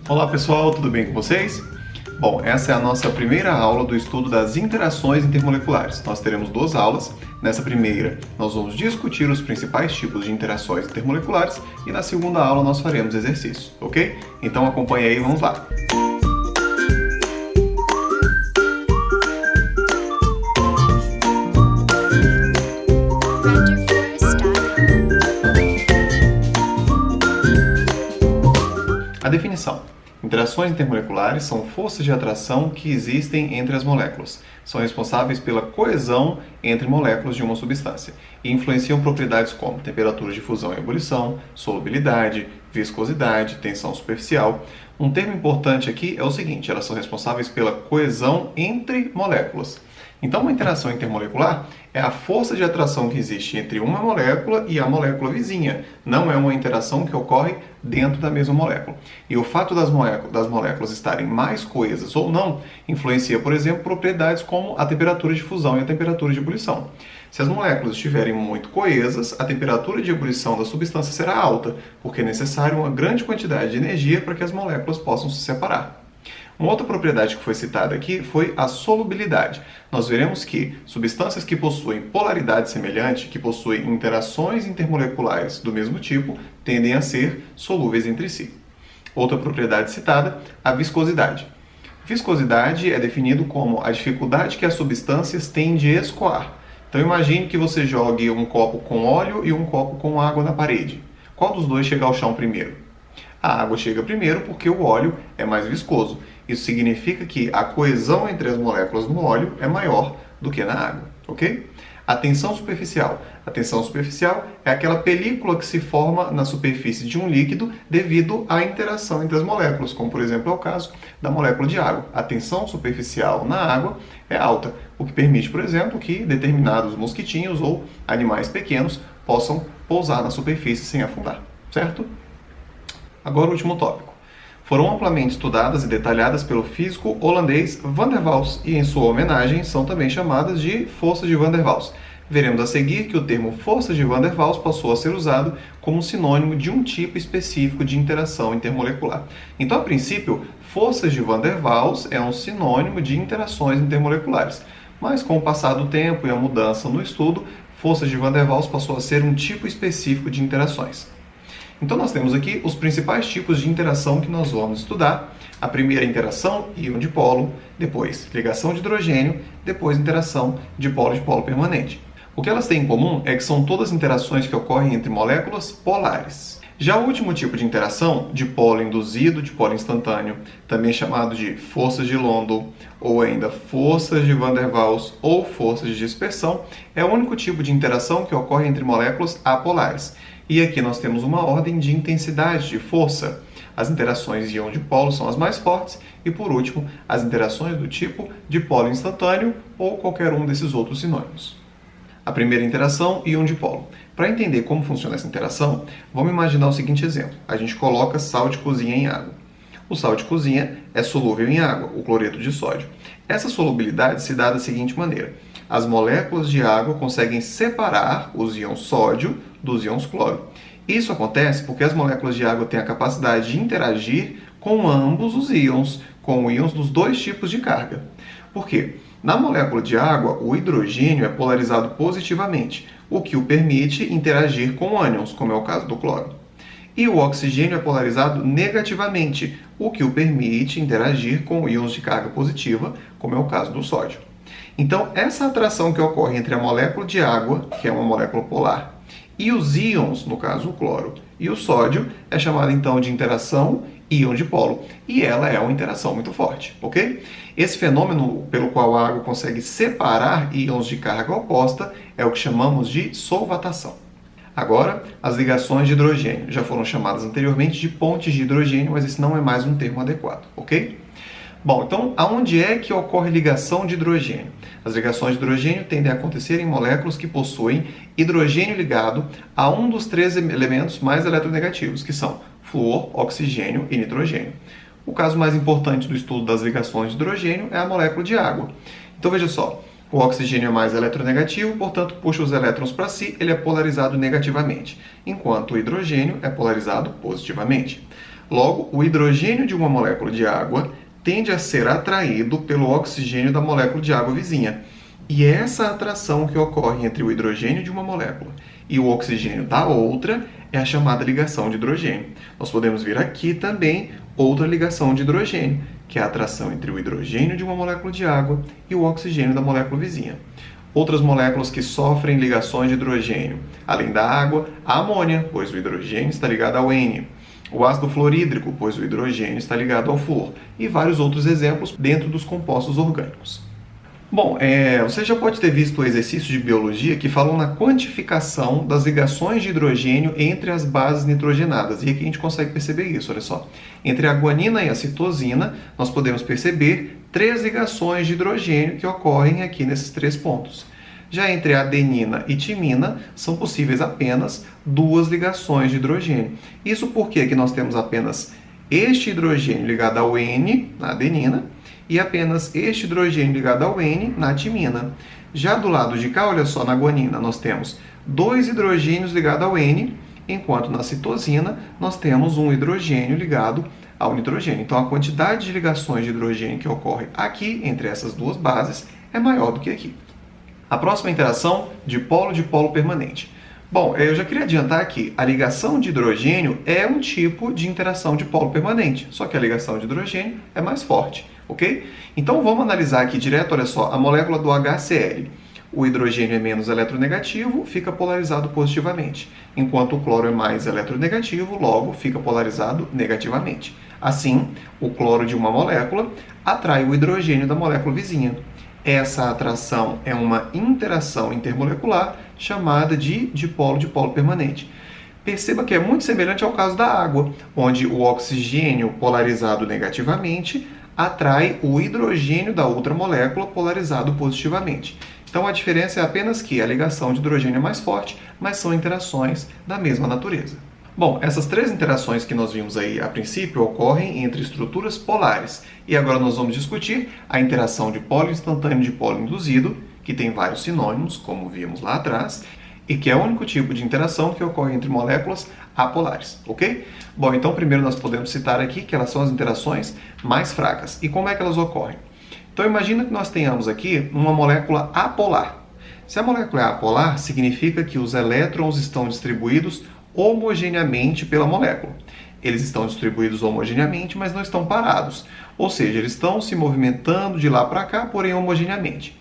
Olá pessoal, tudo bem com vocês? Bom, essa é a nossa primeira aula do estudo das interações intermoleculares. Nós teremos duas aulas. Nessa primeira, nós vamos discutir os principais tipos de interações intermoleculares e na segunda aula nós faremos exercícios, ok? Então acompanhe aí, vamos lá! A definição. Interações intermoleculares são forças de atração que existem entre as moléculas. São responsáveis pela coesão entre moléculas de uma substância e influenciam propriedades como temperatura de fusão e ebulição, solubilidade, viscosidade, tensão superficial. Um termo importante aqui é o seguinte: elas são responsáveis pela coesão entre moléculas. Então, uma interação intermolecular é a força de atração que existe entre uma molécula e a molécula vizinha. Não é uma interação que ocorre dentro da mesma molécula. E o fato das moléculas estarem mais coesas ou não influencia, por exemplo, propriedades como a temperatura de fusão e a temperatura de ebulição. Se as moléculas estiverem muito coesas, a temperatura de ebulição da substância será alta, porque é necessário uma grande quantidade de energia para que as moléculas possam se separar. Uma outra propriedade que foi citada aqui foi a solubilidade. Nós veremos que substâncias que possuem polaridade semelhante, que possuem interações intermoleculares do mesmo tipo, tendem a ser solúveis entre si. Outra propriedade citada, a viscosidade. Viscosidade é definido como a dificuldade que as substâncias têm de escoar. Então imagine que você jogue um copo com óleo e um copo com água na parede. Qual dos dois chega ao chão primeiro? A água chega primeiro porque o óleo é mais viscoso. Isso significa que a coesão entre as moléculas no óleo é maior do que na água, ok? A tensão superficial. A tensão superficial é aquela película que se forma na superfície de um líquido devido à interação entre as moléculas, como por exemplo é o caso da molécula de água. A tensão superficial na água é alta, o que permite, por exemplo, que determinados mosquitinhos ou animais pequenos possam pousar na superfície sem afundar, certo? Agora o último tópico. Foram amplamente estudadas e detalhadas pelo físico holandês Van der Waals e, em sua homenagem, são também chamadas de forças de Van der Waals. Veremos a seguir que o termo forças de Van der Waals passou a ser usado como sinônimo de um tipo específico de interação intermolecular. Então, a princípio, forças de Van der Waals é um sinônimo de interações intermoleculares. Mas, com o passar do tempo e a mudança no estudo, forças de Van der Waals passou a ser um tipo específico de interações. Então nós temos aqui os principais tipos de interação que nós vamos estudar. A primeira interação, íon-dipolo, depois ligação de hidrogênio, depois interação dipolo-dipolo permanente. O que elas têm em comum é que são todas interações que ocorrem entre moléculas polares. Já o último tipo de interação, dipolo induzido, dipolo instantâneo, também chamado de forças de London, ou ainda forças de Van der Waals ou forças de dispersão, é o único tipo de interação que ocorre entre moléculas apolares. E aqui nós temos uma ordem de intensidade de força. As interações íon-dipolo são as mais fortes e, por último, as interações do tipo dipolo instantâneo ou qualquer um desses outros sinônimos. A primeira interação, íon-dipolo. Para entender como funciona essa interação, vamos imaginar o seguinte exemplo. A gente coloca sal de cozinha em água. O sal de cozinha é solúvel em água, o cloreto de sódio. Essa solubilidade se dá da seguinte maneira. As moléculas de água conseguem separar os íons sódio dos íons cloro. Isso acontece porque as moléculas de água têm a capacidade de interagir com ambos os íons, com íons dos dois tipos de carga. Por quê? Na molécula de água, o hidrogênio é polarizado positivamente, o que o permite interagir com ânions, como é o caso do cloro. E o oxigênio é polarizado negativamente, o que o permite interagir com íons de carga positiva, como é o caso do sódio. Então, essa atração que ocorre entre a molécula de água, que é uma molécula polar, e os íons, no caso o cloro, e o sódio, é chamada então de interação íon-dipolo. E ela é uma interação muito forte, ok? Esse fenômeno pelo qual a água consegue separar íons de carga oposta é o que chamamos de solvatação. Agora, as ligações de hidrogênio já foram chamadas anteriormente de pontes de hidrogênio, mas esse não é mais um termo adequado, ok? Bom, então, aonde é que ocorre ligação de hidrogênio? As ligações de hidrogênio tendem a acontecer em moléculas que possuem hidrogênio ligado a um dos três elementos mais eletronegativos, que são flúor, oxigênio e nitrogênio. O caso mais importante do estudo das ligações de hidrogênio é a molécula de água. Então, veja só, o oxigênio é mais eletronegativo, portanto, puxa os elétrons para si, ele é polarizado negativamente, enquanto o hidrogênio é polarizado positivamente. Logo, o hidrogênio de uma molécula de água tende a ser atraído pelo oxigênio da molécula de água vizinha. E essa atração que ocorre entre o hidrogênio de uma molécula e o oxigênio da outra é a chamada ligação de hidrogênio. Nós podemos ver aqui também outra ligação de hidrogênio, que é a atração entre o hidrogênio de uma molécula de água e o oxigênio da molécula vizinha. Outras moléculas que sofrem ligações de hidrogênio, além da água, a amônia, pois o hidrogênio está ligado ao N. O ácido fluorídrico, pois o hidrogênio está ligado ao flúor. E vários outros exemplos dentro dos compostos orgânicos. Bom, você já pode ter visto exercícios de biologia que falam na quantificação das ligações de hidrogênio entre as bases nitrogenadas. E aqui a gente consegue perceber isso, olha só. Entre a guanina e a citosina, nós podemos perceber 3 ligações de hidrogênio que ocorrem aqui nesses 3 pontos. Já entre a adenina e timina, são possíveis apenas 2 ligações de hidrogênio. Isso porque aqui nós temos apenas este hidrogênio ligado ao N, na adenina, e apenas este hidrogênio ligado ao N na timina. Já do lado de cá, olha só, na guanina nós temos 2 hidrogênios ligados ao N, enquanto na citosina nós temos um hidrogênio ligado ao nitrogênio. Então a quantidade de ligações de hidrogênio que ocorre aqui entre essas 2 bases é maior do que aqui. A próxima interação, dipolo-dipolo permanente. Bom, eu já queria adiantar que a ligação de hidrogênio é um tipo de interação dipolo permanente, só que a ligação de hidrogênio é mais forte, ok? Então vamos analisar aqui direto, olha só, a molécula do HCl. O hidrogênio é menos eletronegativo, fica polarizado positivamente, enquanto o cloro é mais eletronegativo, logo fica polarizado negativamente. Assim, o cloro de uma molécula atrai o hidrogênio da molécula vizinha. Essa atração é uma interação intermolecular chamada de dipolo-dipolo permanente. Perceba que é muito semelhante ao caso da água, onde o oxigênio polarizado negativamente atrai o hidrogênio da outra molécula polarizado positivamente. Então a diferença é apenas que a ligação de hidrogênio é mais forte, mas são interações da mesma natureza. Bom, essas 3 interações que nós vimos aí a princípio ocorrem entre estruturas polares. E agora nós vamos discutir a interação de polo instantâneo e de polo induzido, que tem vários sinônimos, como vimos lá atrás, e que é o único tipo de interação que ocorre entre moléculas apolares, ok? Bom, então primeiro nós podemos citar aqui que elas são as interações mais fracas. E como é que elas ocorrem? Então imagina que nós tenhamos aqui uma molécula apolar. Se a molécula é apolar, significa que os elétrons estão distribuídos homogeneamente pela molécula. Eles estão distribuídos homogeneamente, mas não estão parados. Ou seja, eles estão se movimentando de lá para cá, porém homogeneamente.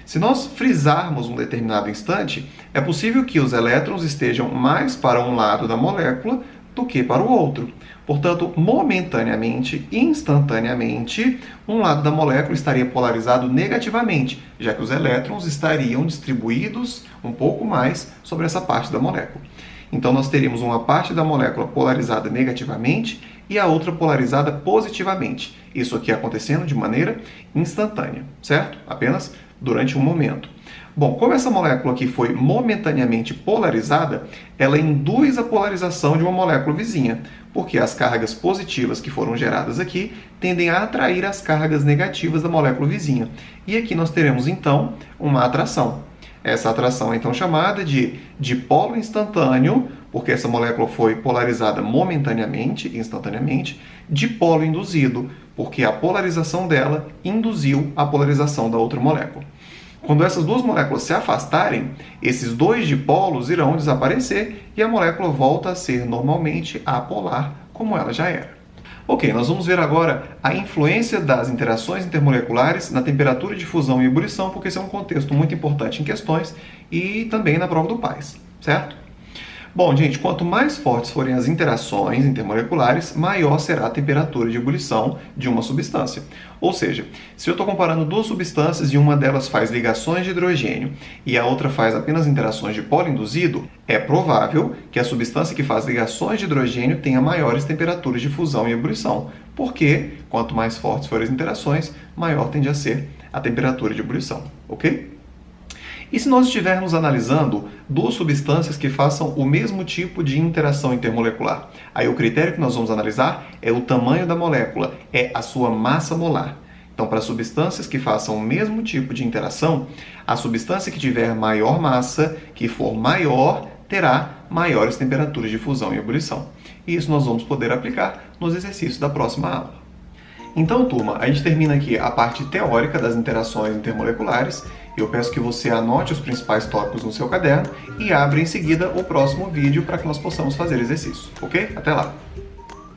Se nós frisarmos um determinado instante, é possível que os elétrons estejam mais para um lado da molécula do que para o outro. Portanto, momentaneamente, instantaneamente, um lado da molécula estaria polarizado negativamente, já que os elétrons estariam distribuídos um pouco mais sobre essa parte da molécula. Então, nós teríamos uma parte da molécula polarizada negativamente e a outra polarizada positivamente. Isso aqui acontecendo de maneira instantânea, certo? Apenas durante um momento. Bom, como essa molécula aqui foi momentaneamente polarizada, ela induz a polarização de uma molécula vizinha, porque as cargas positivas que foram geradas aqui tendem a atrair as cargas negativas da molécula vizinha. E aqui nós teremos, então, uma atração. Essa atração é então chamada de dipolo instantâneo, porque essa molécula foi polarizada momentaneamente, instantaneamente, dipolo induzido, porque a polarização dela induziu a polarização da outra molécula. Quando essas 2 moléculas se afastarem, esses 2 dipolos irão desaparecer e a molécula volta a ser normalmente apolar, como ela já era. Ok, nós vamos ver agora a influência das interações intermoleculares na temperatura de fusão e ebulição, porque esse é um contexto muito importante em questões e também na prova do PAS, certo? Bom, gente, quanto mais fortes forem as interações intermoleculares, maior será a temperatura de ebulição de uma substância. Ou seja, se eu estou comparando 2 substâncias e uma delas faz ligações de hidrogênio e a outra faz apenas interações de polo induzido, é provável que a substância que faz ligações de hidrogênio tenha maiores temperaturas de fusão e ebulição, porque quanto mais fortes forem as interações, maior tende a ser a temperatura de ebulição, ok? E se nós estivermos analisando 2 substâncias que façam o mesmo tipo de interação intermolecular? Aí o critério que nós vamos analisar é o tamanho da molécula, é a sua massa molar. Então, para substâncias que façam o mesmo tipo de interação, a substância que tiver maior massa, que for maior, terá maiores temperaturas de fusão e ebulição. E isso nós vamos poder aplicar nos exercícios da próxima aula. Então, turma, a gente termina aqui a parte teórica das interações intermoleculares. Eu peço que você anote os principais tópicos no seu caderno e abra em seguida o próximo vídeo para que nós possamos fazer exercício, ok? Até lá!